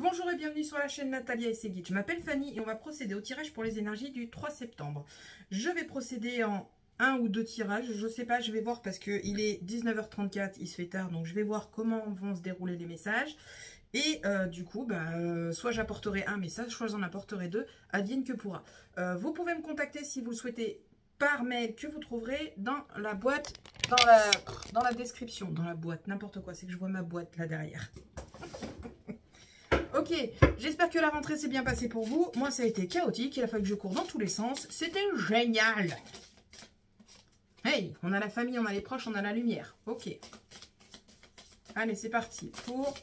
Bonjour et bienvenue sur la chaîne Natalia et ses guides. Je m'appelle Fanny et on va procéder au tirage pour les énergies du 3 septembre. Je vais procéder en un ou deux tirages, je sais pas, je vais voir parce qu'il est 19h34, il se fait tard, donc je vais voir comment vont se dérouler les messages. Et du coup, soit j'apporterai un message, soit j'en apporterai deux, advienne que pourra. Vous pouvez me contacter si vous le souhaitez par mail que vous trouverez dans la boîte, dans la description, dans la boîte, n'importe quoi, c'est que je vois ma boîte là derrière. Ok, j'espère que la rentrée s'est bien passée pour vous. Moi, ça a été chaotique. Il a fallu que je cours dans tous les sens. C'était génial. Hey, on a la famille, on a les proches, on a la lumière. Ok. Allez, c'est parti. Pour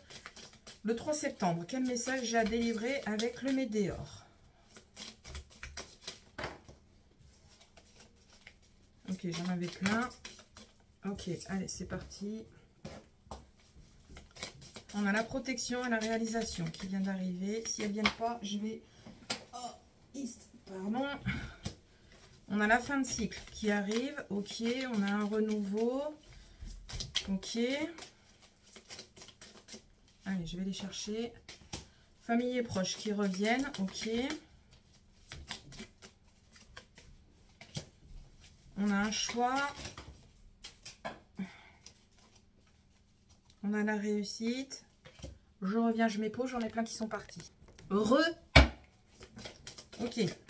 le 3 septembre, quel message j'ai à délivrer avec le Météore? Ok, j'en avais plein. Ok, allez, c'est parti. On a la protection et la réalisation qui vient d'arriver. Si elles ne viennent pas, je vais... Oh, pardon. On a la fin de cycle qui arrive. Ok, on a un renouveau. Ok. Allez, je vais les chercher. Famille et proches qui reviennent. Ok. On a un choix. On a la réussite. Je reviens, je m'épose, j'en ai plein qui sont partis. Ok,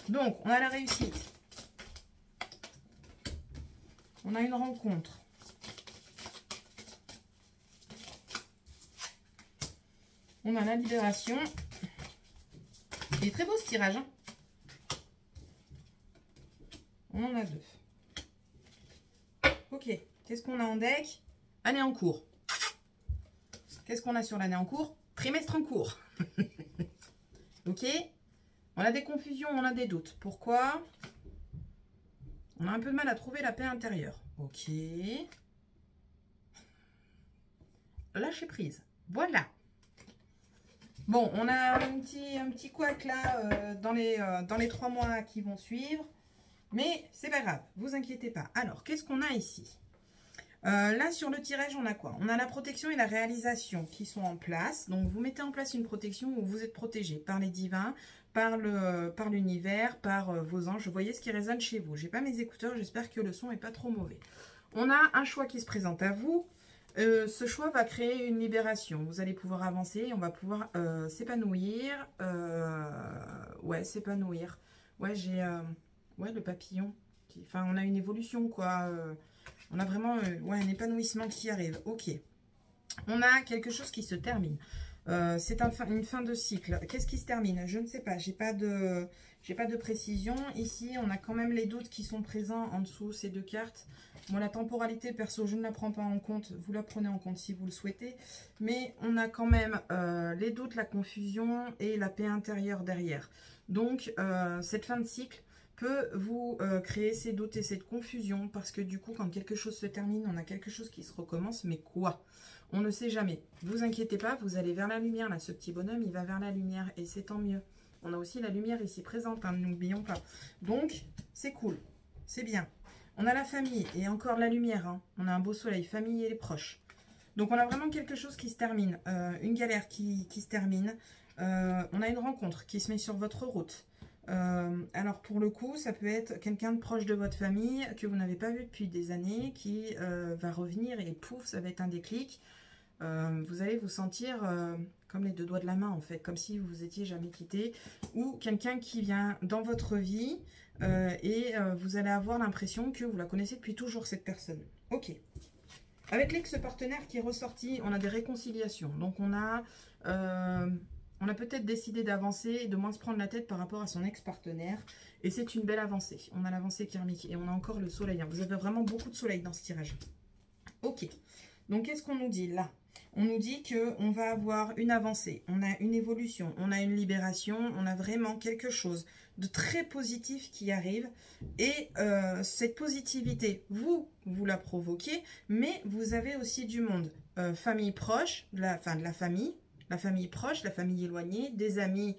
donc on a la réussite. On a une rencontre. On a la libération. Il est très beau ce tirage, hein. On en a deux. Ok, qu'est-ce qu'on a en deck? Année en cours. Qu'est-ce qu'on a sur l'année en cours? Trimestre en cours. Ok. On a des confusions, on a des doutes. Pourquoi? On a un peu de mal à trouver la paix intérieure. Ok. Lâcher prise. Voilà. Bon, on a un petit couac là dans les 3 mois qui vont suivre. Mais c'est pas grave, vous inquiétez pas. Alors, qu'est-ce qu'on a ici? Là, sur le tirage, on a quoi? On a la protection et la réalisation qui sont en place. Donc, vous mettez en place une protection où vous êtes protégé par les divins, par l'univers, par vos anges. Vous voyez ce qui résonne chez vous. J'ai pas mes écouteurs, j'espère que le son n'est pas trop mauvais. On a un choix qui se présente à vous. Ce choix va créer une libération. Vous allez pouvoir avancer, on va pouvoir s'épanouir. Ouais, s'épanouir. Ouais, j'ai... ouais, le papillon. Enfin, on a une évolution, quoi. On a vraiment ouais, un épanouissement qui arrive. Ok. On a quelque chose qui se termine. C'est une fin de cycle. Qu'est-ce qui se termine? Je ne sais pas. J'ai pas de précision. Ici, on a quand même les doutes qui sont présents en dessous, ces deux cartes. Moi, la temporalité, perso, je ne la prends pas en compte. Vous la prenez en compte si vous le souhaitez. Mais on a quand même les doutes, la confusion et la paix intérieure derrière. Donc, cette fin de cycle peut vous créer ces doutes et cette confusion parce que du coup, quand quelque chose se termine, on a quelque chose qui se recommence. Mais quoi? On ne sait jamais. Vous inquiétez pas, vous allez vers la lumière. Là, ce petit bonhomme, il va vers la lumière et c'est tant mieux. On a aussi la lumière ici présente, hein, n'oublions pas. Donc, c'est cool, c'est bien. On a la famille et encore la lumière. Hein. On a un beau soleil, famille et les proches. Donc, on a vraiment quelque chose qui se termine. Une galère qui se termine. On a une rencontre qui se met sur votre route. Alors pour le coup, ça peut être quelqu'un de proche de votre famille que vous n'avez pas vu depuis des années qui va revenir et pouf, ça va être un déclic. Vous allez vous sentir comme les deux doigts de la main en fait, comme si vous vous étiez jamais quitté, ou quelqu'un qui vient dans votre vie et vous allez avoir l'impression que vous la connaissez depuis toujours cette personne. Ok. Avec l'ex-partenaire qui est ressorti, on a des réconciliations. Donc on a peut-être décidé d'avancer et de moins se prendre la tête par rapport à son ex-partenaire. Et c'est une belle avancée. On a l'avancée karmique et on a encore le soleil. Vous avez vraiment beaucoup de soleil dans ce tirage. Ok. Donc, qu'est-ce qu'on nous dit là? On nous dit qu'on va avoir une avancée. On a une évolution. On a une libération. On a vraiment quelque chose de très positif qui arrive. Et cette positivité, vous la provoquez. Mais vous avez aussi du monde. Famille proche, de la famille. La famille proche, la famille éloignée, des amis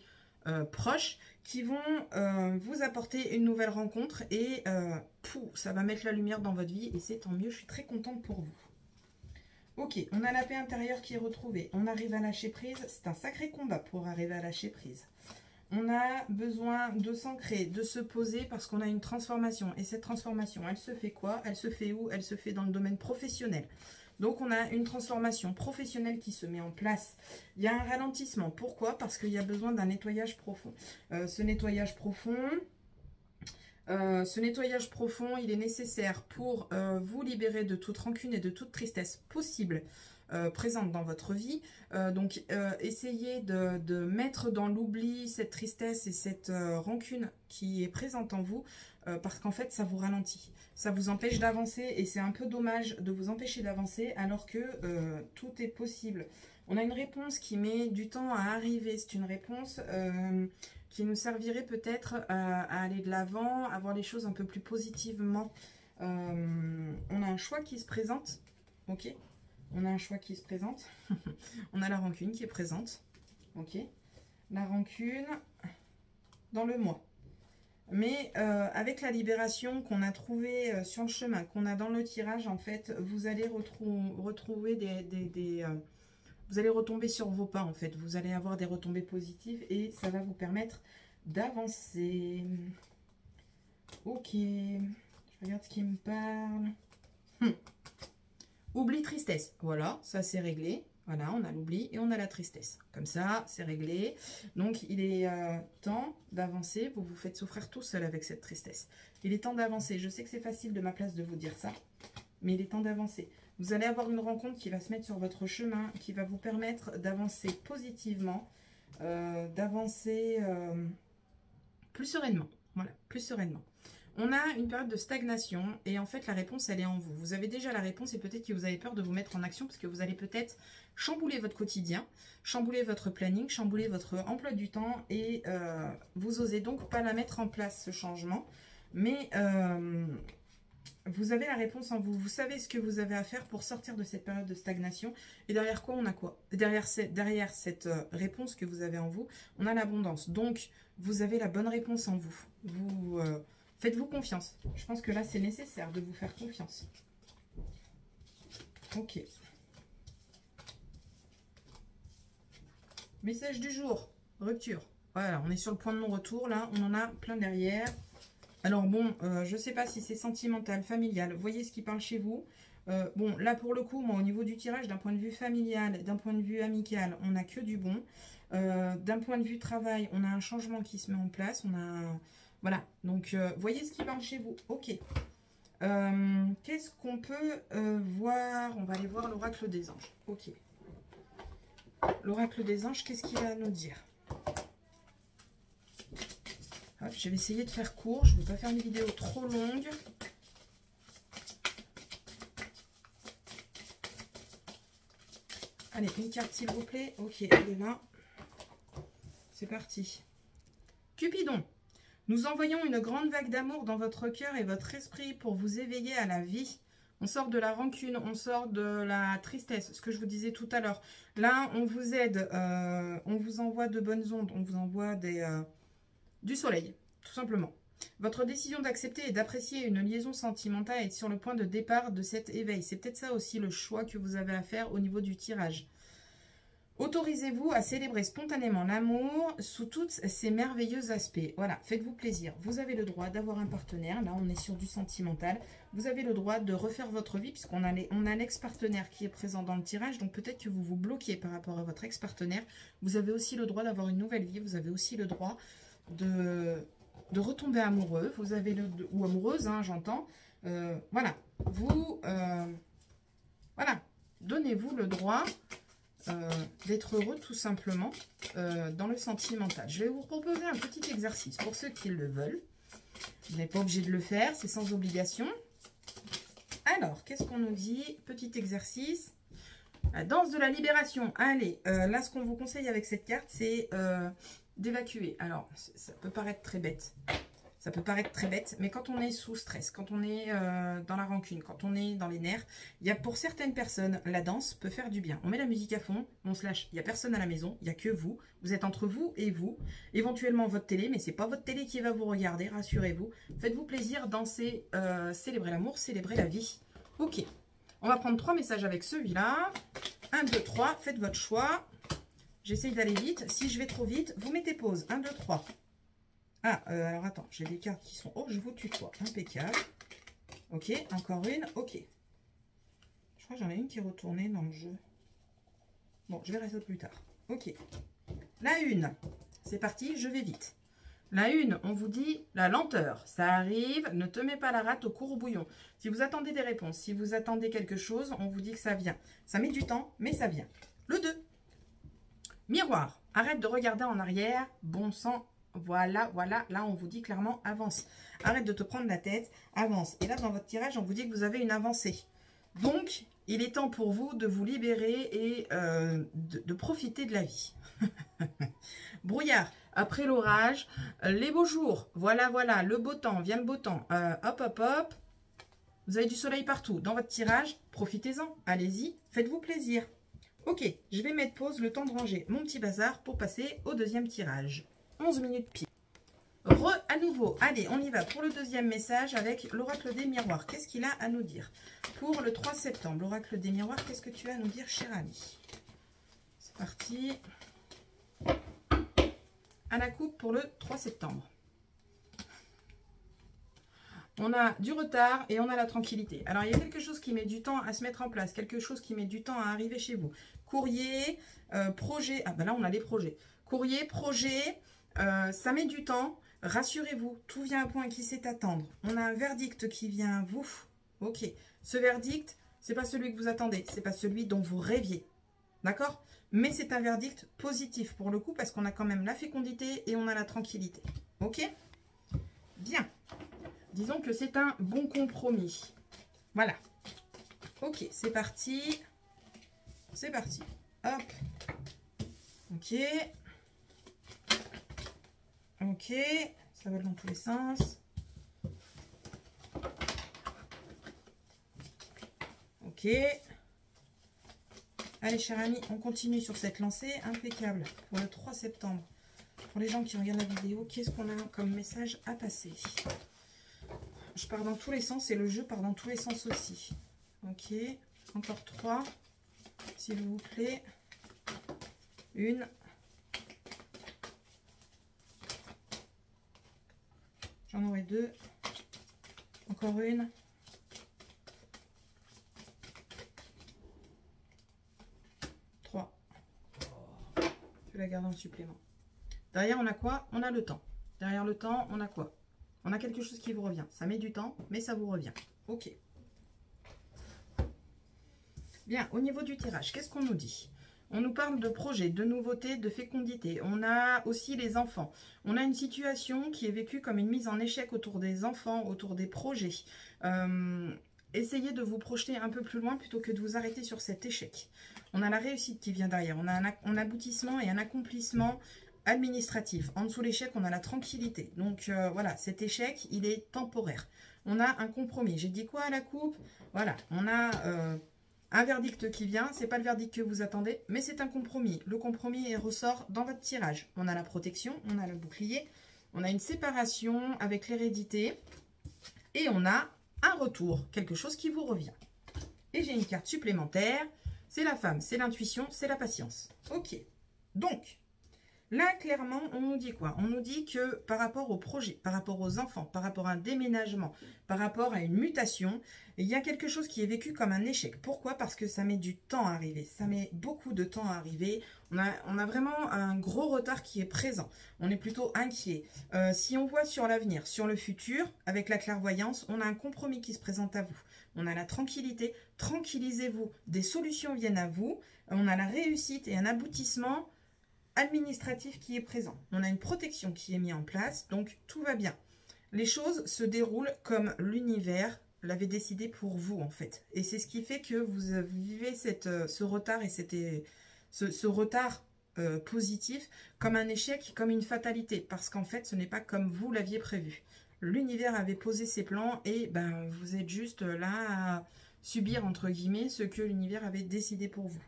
proches qui vont vous apporter une nouvelle rencontre et ça va mettre la lumière dans votre vie et c'est tant mieux, je suis très contente pour vous. Ok, on a la paix intérieure qui est retrouvée. On arrive à lâcher prise. C'est un sacré combat pour arriver à lâcher prise. On a besoin de s'ancrer, de se poser parce qu'on a une transformation. Et cette transformation, elle se fait quoi? Elle se fait où? Elle se fait dans le domaine professionnel. Donc, on a une transformation professionnelle qui se met en place. Il y a un ralentissement. Pourquoi? Parce qu'il y a besoin d'un nettoyage profond. Ce nettoyage profond, il est nécessaire pour vous libérer de toute rancune et de toute tristesse possible présente dans votre vie. Donc, essayez de mettre dans l'oubli cette tristesse et cette rancune qui est présente en vous parce qu'en fait, ça vous ralentit. Ça vous empêche d'avancer et c'est un peu dommage de vous empêcher d'avancer alors que tout est possible. On a une réponse qui met du temps à arriver. C'est une réponse qui nous servirait peut-être à aller de l'avant, à voir les choses un peu plus positivement. On a un choix qui se présente. Ok, on a un choix qui se présente. On a la rancune qui est présente. Ok, la rancune dans le moi. Mais avec la libération qu'on a trouvée sur le chemin, qu'on a dans le tirage, en fait, vous allez retrouver vous allez retomber sur vos pas, en fait. Vous allez avoir des retombées positives et ça va vous permettre d'avancer. Ok. Je regarde ce qui me parle. Oubli, tristesse. Voilà, ça c'est réglé. Voilà, on a l'oubli et on a la tristesse. Comme ça, c'est réglé. Donc, il est temps d'avancer. Vous vous faites souffrir tout seul avec cette tristesse. Il est temps d'avancer. Je sais que c'est facile de ma place de vous dire ça, mais il est temps d'avancer. Vous allez avoir une rencontre qui va se mettre sur votre chemin, qui va vous permettre d'avancer positivement, d'avancer plus sereinement. Voilà, plus sereinement. On a une période de stagnation et en fait la réponse elle est en vous. Vous avez déjà la réponse et peut-être que vous avez peur de vous mettre en action parce que vous allez peut-être chambouler votre quotidien, chambouler votre planning, chambouler votre emploi du temps et vous osez donc pas la mettre en place ce changement. Mais vous avez la réponse en vous. Vous savez ce que vous avez à faire pour sortir de cette période de stagnation. Et derrière quoi, on a quoi? Derrière cette réponse que vous avez en vous, on a l'abondance. Donc, vous avez la bonne réponse en vous. Faites-vous confiance. Je pense que là, c'est nécessaire de vous faire confiance. Ok. Message du jour. Rupture. Voilà, on est sur le point de non-retour. Là, on en a plein derrière. Alors bon, je ne sais pas si c'est sentimental, familial. Voyez ce qui parle chez vous. Bon, là, pour le coup, moi, au niveau du tirage, d'un point de vue familial, d'un point de vue amical, on n'a que du bon. D'un point de vue travail, on a un changement qui se met en place. On a... Voilà, donc voyez ce qui parle chez vous. Ok. Qu'est-ce qu'on peut voir? On va aller voir l'oracle des anges. Ok. L'oracle des anges, qu'est-ce qu'il a à nous dire? Hop, je vais essayer de faire court. Je ne vais pas faire une vidéo trop longue. Allez, une carte s'il vous plaît. Ok, elle est là. C'est parti. Cupidon. Nous envoyons une grande vague d'amour dans votre cœur et votre esprit pour vous éveiller à la vie. On sort de la rancune, on sort de la tristesse, ce que je vous disais tout à l'heure. Là, on vous aide, on vous envoie de bonnes ondes, on vous envoie du soleil, tout simplement. Votre décision d'accepter et d'apprécier une liaison sentimentale est sur le point de départ de cet éveil. C'est peut-être ça aussi le choix que vous avez à faire au niveau du tirage. Autorisez-vous à célébrer spontanément l'amour sous tous ses merveilleux aspects. Voilà, faites-vous plaisir. Vous avez le droit d'avoir un partenaire. Là, on est sur du sentimental. Vous avez le droit de refaire votre vie puisqu'on a l'ex-partenaire qui est présent dans le tirage. Donc, peut-être que vous vous bloquez par rapport à votre ex-partenaire. Vous avez aussi le droit d'avoir une nouvelle vie. Vous avez aussi le droit de retomber amoureux. Vous avez ou amoureuse, hein, j'entends. Voilà. Voilà. Donnez-vous le droit... d'être heureux tout simplement dans le sentimental. Je vais vous proposer un petit exercice pour ceux qui le veulent. Vous n'êtes pas obligé de le faire, c'est sans obligation. Alors, qu'est-ce qu'on nous dit? Petit exercice. La danse de la libération. Allez, là, ce qu'on vous conseille avec cette carte, c'est d'évacuer. Alors, ça peut paraître très bête. Ça peut paraître très bête, mais quand on est sous stress, quand on est dans la rancune, quand on est dans les nerfs, il y a pour certaines personnes, la danse peut faire du bien. On met la musique à fond, on se lâche, il n'y a personne à la maison, il n'y a que vous. Vous êtes entre vous et vous. Éventuellement votre télé, mais ce n'est pas votre télé qui va vous regarder, rassurez-vous. Faites-vous plaisir, dansez, célébrez l'amour, célébrez la vie. Ok, On va prendre 3 messages avec celui-là. 1, 2, 3. Faites votre choix. J'essaye d'aller vite. Si je vais trop vite, vous mettez pause. 1, 2, 3. Ah, alors attends. J'ai des cartes qui sont... Oh, je vous tutoie. Impeccable. Ok, encore une. Ok. Je crois que j'en ai une qui est retournée dans le jeu. Bon, je verrai ça plus tard. Ok. La une. C'est parti, je vais vite. La une, on vous dit la lenteur. Ça arrive, ne te mets pas la rate au courbouillon. Si vous attendez des réponses, si vous attendez quelque chose, on vous dit que ça vient. Ça met du temps, mais ça vient. Le 2. Miroir. Arrête de regarder en arrière. Bon sang. Voilà, voilà. Là, on vous dit clairement avance. Arrête de te prendre la tête. Avance. Et là, dans votre tirage, on vous dit que vous avez une avancée. Donc, il est temps pour vous de vous libérer et de profiter de la vie. Brouillard. Après l'orage, les beaux jours. Voilà, voilà. Le beau temps. Vient le beau temps. Hop, hop, hop. Vous avez du soleil partout. Dans votre tirage, profitez-en. Allez-y. Faites-vous plaisir. Ok, je vais mettre pause le temps de ranger mon petit bazar pour passer au deuxième tirage. 11 minutes pile. À nouveau, allez, on y va pour le deuxième message avec l'oracle des miroirs. Qu'est-ce qu'il a à nous dire pour le 3 septembre? L'oracle des miroirs, qu'est-ce que tu as à nous dire, cher ami? C'est parti. À la coupe pour le 3 septembre. On a du retard et on a la tranquillité. Alors, il y a quelque chose qui met du temps à se mettre en place, quelque chose qui met du temps à arriver chez vous. Courrier, projet. Ah ben là, on a les projets. Courrier, projet, ça met du temps. Rassurez-vous, tout vient à point qui sait attendre. On a un verdict qui vient à vous. Ok, ce verdict, c'est pas celui que vous attendez, c'est pas celui dont vous rêviez. D'accord? Mais c'est un verdict positif pour le coup parce qu'on a quand même la fécondité et on a la tranquillité. Ok? Bien. Disons que c'est un bon compromis. Voilà. Ok, c'est parti. C'est parti. Hop. Ok. Ok. Ça va dans tous les sens. Ok. Allez, cher ami, on continue sur cette lancée. Impeccable. Pour le 3 septembre. Pour les gens qui regardent la vidéo, qu'est-ce qu'on a comme message à passer? Je pars dans tous les sens et le jeu part dans tous les sens aussi. Ok. Encore 3. S'il vous plaît. Une. J'en aurai 2. Encore une. Je vais la garder en supplément. Derrière, on a quoi? On a le temps. Derrière le temps, on a quoi? On a quelque chose qui vous revient. Ça met du temps, mais ça vous revient. Ok. Bien, au niveau du tirage, qu'est-ce qu'on nous dit? On nous parle de projets, de nouveautés, de fécondité. On a aussi les enfants. On a une situation qui est vécue comme une mise en échec autour des enfants, autour des projets. Essayez de vous projeter un peu plus loin plutôt que de vous arrêter sur cet échec. On a la réussite qui vient derrière. On a un aboutissement et un accomplissement administratif. En dessous de l'échec, on a la tranquillité. Donc voilà, cet échec, il est temporaire. On a un compromis. J'ai dit quoi à la coupe? Voilà, on a un verdict qui vient. C'est pas le verdict que vous attendez, mais c'est un compromis. Le compromis ressort dans votre tirage. On a la protection, on a le bouclier, on a une séparation avec l'hérédité et on a un retour, quelque chose qui vous revient. Et j'ai une carte supplémentaire. C'est la femme, c'est l'intuition, c'est la patience. Ok, donc... Là, clairement, on nous dit quoi? On nous dit que par rapport au projet, par rapport aux enfants, par rapport à un déménagement, par rapport à une mutation, il y a quelque chose qui est vécu comme un échec. Pourquoi? Parce que ça met du temps à arriver. Ça met beaucoup de temps à arriver. On a vraiment un gros retard qui est présent. On est plutôt inquiet. Si on voit sur l'avenir, sur le futur, avec la clairvoyance, on a un compromis qui se présente à vous. On a la tranquillité. Tranquillisez-vous. Des solutions viennent à vous. On a la réussite et un aboutissement administratif qui est présent. On a une protection qui est mise en place, donc tout va bien. Les choses se déroulent comme l'univers l'avait décidé pour vous, en fait. Et c'est ce qui fait que vous vivez ce retard et ce retard positif comme un échec, comme une fatalité, parce qu'en fait, ce n'est pas comme vous l'aviez prévu. L'univers avait posé ses plans et ben, vous êtes juste là à subir, entre guillemets, ce que l'univers avait décidé pour vous.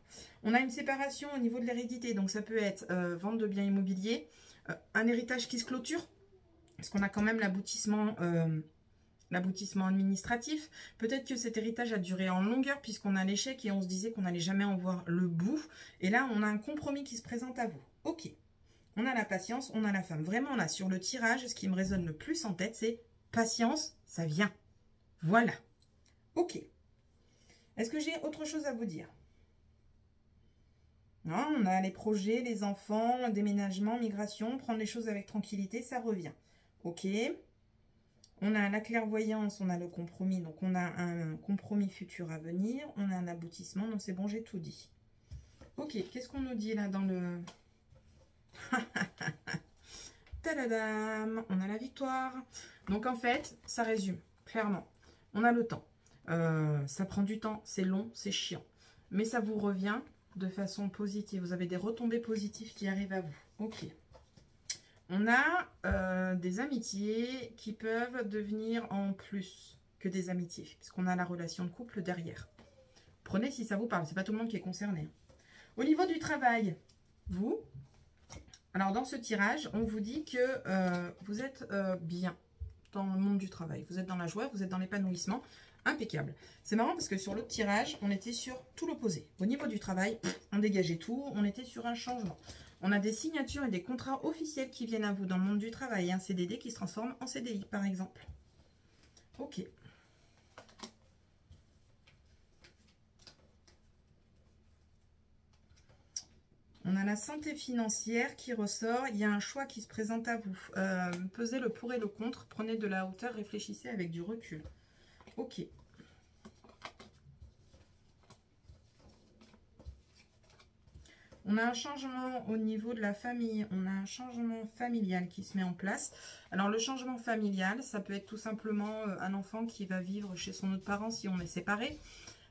On a une séparation au niveau de l'hérédité, donc ça peut être vente de biens immobiliers, un héritage qui se clôture, parce qu'on a quand même l'aboutissement l'aboutissement administratif. Peut-être que cet héritage a duré en longueur puisqu'on a l'échec et on se disait qu'on n'allait jamais en voir le bout. Et là, on a un compromis qui se présente à vous. Ok. On a la patience, on a la femme. Vraiment, là, sur le tirage, ce qui me résonne le plus en tête, c'est patience, ça vient. Voilà. Ok. Est-ce que j'ai autre chose à vous dire? Non, on a les projets, les enfants, déménagement, migration, prendre les choses avec tranquillité, ça revient. Ok. On a la clairvoyance, on a le compromis, donc on a un compromis futur à venir, on a un aboutissement, donc c'est bon, j'ai tout dit. Ok, qu'est-ce qu'on nous dit là dans le... Tadadam, on a la victoire. Donc en fait, ça résume, clairement. On a le temps. Ça prend du temps, c'est long, c'est chiant. Mais ça vous revient de façon positive. Vous avez des retombées positives qui arrivent à vous. Ok. On a des amitiés qui peuvent devenir en plus que des amitiés, puisqu'on a la relation de couple derrière. Prenez si ça vous parle, c'est pas tout le monde qui est concerné. Au niveau du travail, vous, alors dans ce tirage, on vous dit que vous êtes bien dans le monde du travail. Vous êtes dans la joie, vous êtes dans l'épanouissement, impeccable. C'est marrant parce que sur l'autre tirage, on était sur tout l'opposé. Au niveau du travail, on dégageait tout, on était sur un changement. On a des signatures et des contrats officiels qui viennent à vous dans le monde du travail. Un CDD qui se transforme en CDI, par exemple. Ok. On a la santé financière qui ressort. Il y a un choix qui se présente à vous. Pesez le pour et le contre. Prenez de la hauteur, réfléchissez avec du recul. Ok. On a un changement au niveau de la famille, on a un changement familial qui se met en place. Alors le changement familial, ça peut être tout simplement un enfant qui va vivre chez son autre parent si on est séparés.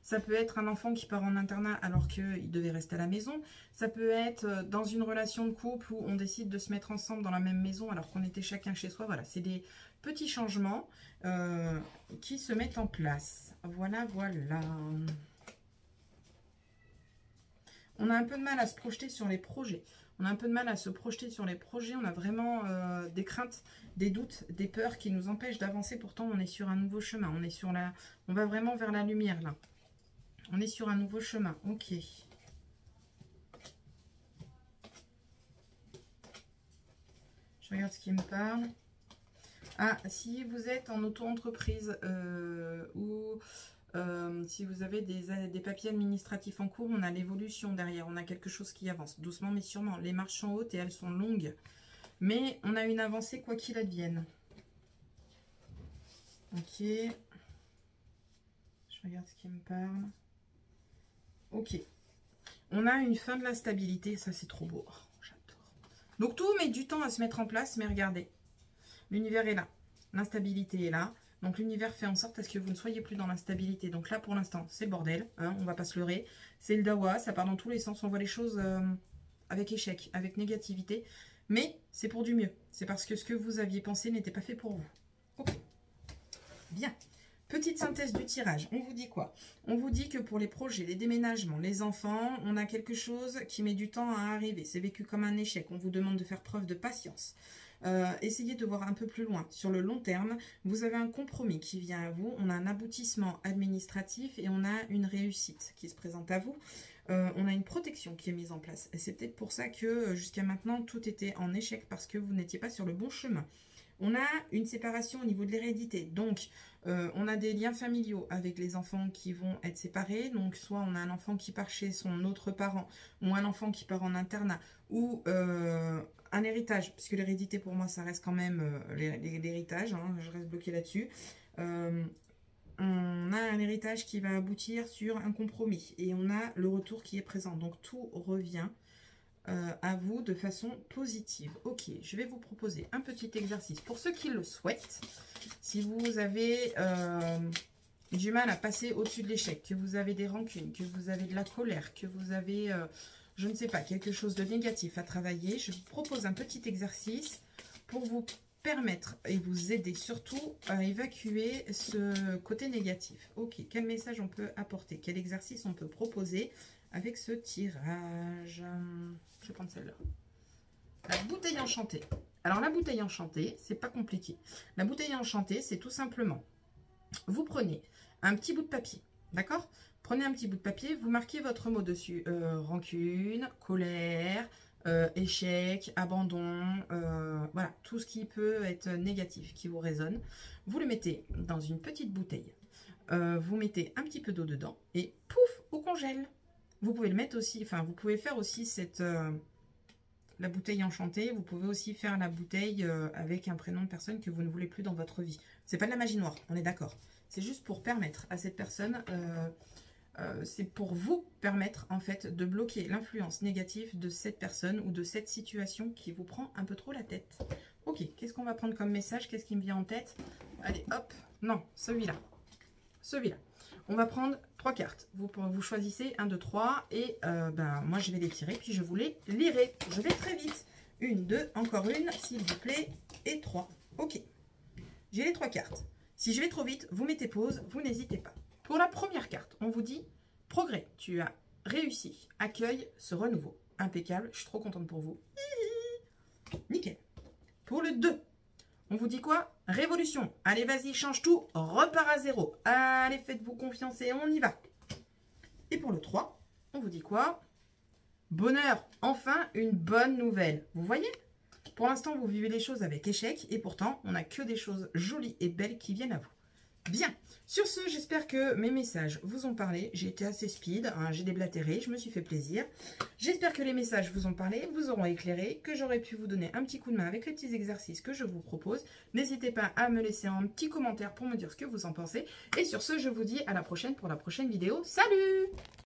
Ça peut être un enfant qui part en internat alors qu'il devait rester à la maison. Ça peut être dans une relation de couple où on décide de se mettre ensemble dans la même maison alors qu'on était chacun chez soi. Voilà, c'est des petits changements qui se mettent en place. Voilà, voilà. On a un peu de mal à se projeter sur les projets. On a un peu de mal à se projeter sur les projets. On a vraiment des craintes, des doutes, des peurs qui nous empêchent d'avancer. Pourtant, on est sur un nouveau chemin. On va vraiment vers la lumière, là. On est sur un nouveau chemin. Ok. Je regarde ce qui me parle. Ah, si vous êtes en auto-entreprise ou... si vous avez des papiers administratifs en cours, on a l'évolution derrière, on a quelque chose qui avance, doucement mais sûrement. Les marches sont hautes et elles sont longues, mais on a une avancée quoi qu'il advienne. Ok. Je regarde ce qui me parle. Ok. On a une fin de la stabilité, ça c'est trop beau. Oh, j'adore. Donc tout met du temps à se mettre en place, mais regardez. L'univers est là, l'instabilité est là. Donc l'univers fait en sorte à ce que vous ne soyez plus dans l'instabilité. Donc là pour l'instant c'est le bordel, hein, on va pas se leurrer. C'est le dawa, ça part dans tous les sens, on voit les choses avec échec, avec négativité. Mais c'est pour du mieux, c'est parce que ce que vous aviez pensé n'était pas fait pour vous. Ok, bien. Petite synthèse du tirage, on vous dit quoi? On vous dit que pour les projets, les déménagements, les enfants, on a quelque chose qui met du temps à arriver. C'est vécu comme un échec, on vous demande de faire preuve de patience. Essayez de voir un peu plus loin. Sur le long terme, vous avez un compromis qui vient à vous, on a un aboutissement administratif et on a une réussite qui se présente à vous. On a une protection qui est mise en place. Et c'est peut-être pour ça que jusqu'à maintenant, tout était en échec parce que vous n'étiez pas sur le bon chemin. On a une séparation au niveau de l'hérédité. Donc, on a des liens familiaux avec les enfants qui vont être séparés. Donc, soit on a un enfant qui part chez son autre parent, ou un enfant qui part en internat, ou un héritage, puisque l'hérédité pour moi, ça reste quand même l'héritage. Hein, je reste bloquée là-dessus. On a un héritage qui va aboutir sur un compromis. Et on a le retour qui est présent. Donc, tout revient à vous de façon positive. Ok, je vais vous proposer un petit exercice pour ceux qui le souhaitent. Si vous avez du mal à passer au-dessus de l'échec, que vous avez des rancunes, que vous avez de la colère, que vous avez, je ne sais pas, quelque chose de négatif à travailler, je vous propose un petit exercice pour vous permettre et vous aider surtout à évacuer ce côté négatif. Ok, quel message on peut apporter? Quel exercice on peut proposer avec ce tirage? Je vais prendre celle-là. La bouteille enchantée. Alors la bouteille enchantée, c'est pas compliqué. La bouteille enchantée, c'est tout simplement vous prenez un petit bout de papier, d'accord? Prenez un petit bout de papier, vous marquez votre mot dessus. Rancune, colère, échec, abandon, voilà, tout ce qui peut être négatif, qui vous résonne. Vous le mettez dans une petite bouteille. Vous mettez un petit peu d'eau dedans et pouf, au congèle. Vous pouvez le mettre aussi, enfin, vous pouvez faire aussi cette... la bouteille enchantée, vous pouvez aussi faire la bouteille avec un prénom de personne que vous ne voulez plus dans votre vie. C'est pas de la magie noire, on est d'accord. C'est juste pour permettre à cette personne, c'est pour vous permettre en fait de bloquer l'influence négative de cette personne ou de cette situation qui vous prend un peu trop la tête. Ok, qu'est-ce qu'on va prendre comme message? Qu'est-ce qui me vient en tête? Allez, hop, non, celui-là. Celui-là. On va prendre 3 cartes. Vous choisissez 1, 2, 3 et moi je vais les tirer puis je vous les lirai. Je vais très vite. 1, 2, encore une, s'il vous plaît, et 3. Ok. J'ai les 3 cartes. Si je vais trop vite, vous mettez pause, vous n'hésitez pas. Pour la première carte, on vous dit progrès. Tu as réussi. Accueille ce renouveau. Impeccable. Je suis trop contente pour vous. Nickel. Pour le 2. On vous dit quoi? Révolution. Allez, vas-y, change tout. Repart à zéro. Allez, faites-vous confiance et on y va. Et pour le 3, on vous dit quoi? Bonheur. Enfin, une bonne nouvelle. Vous voyez? Pour l'instant, vous vivez les choses avec échec. Et pourtant, on n'a que des choses jolies et belles qui viennent à vous. Bien. Sur ce, j'espère que mes messages vous ont parlé. J'ai été assez speed, hein, j'ai déblatéré, je me suis fait plaisir. J'espère que les messages vous ont parlé, vous auront éclairé, que j'aurai pu vous donner un petit coup de main avec les petits exercices que je vous propose. N'hésitez pas à me laisser un petit commentaire pour me dire ce que vous en pensez. Et sur ce, je vous dis à la prochaine pour la prochaine vidéo. Salut!